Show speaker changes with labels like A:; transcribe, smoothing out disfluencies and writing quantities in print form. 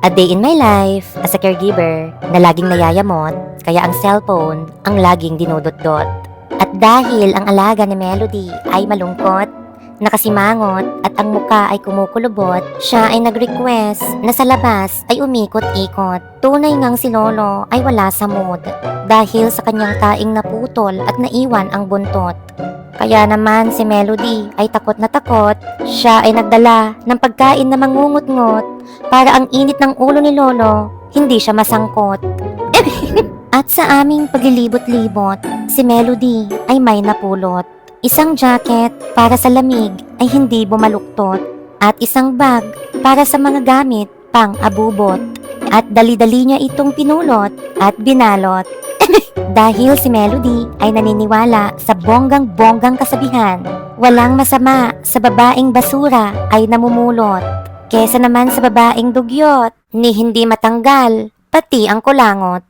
A: A day in my life as a caregiver na laging nayayamot, kaya ang cellphone ang laging dinudot-dot. At dahil ang alaga ni Melody ay malungkot, nakasimangot at ang muka ay kumukulubot, siya ay nag-request na sa labas ay umikot-ikot. Tunay ngang si Lolo ay wala sa mood dahil sa kanyang taing naputol at naiwan ang buntot. Kaya naman si Melody ay takot na takot, siya ay nagdala ng pagkain na mangungut-ngut para ang init ng ulo ni Lolo hindi siya masangkot. At sa aming paglilibot-libot, si Melody ay may napulot. Isang jacket para sa lamig ay hindi bumaluktot at isang bag para sa mga gamit pang abubot. At dali-dali niya itong pinulot at binalot. Dahil si Melody ay naniniwala sa bonggang-bonggang kasabihan, walang masama sa babaeng basura ay namumulot, kesa naman sa babaeng dugyot ni hindi matanggal, pati ang kulangot.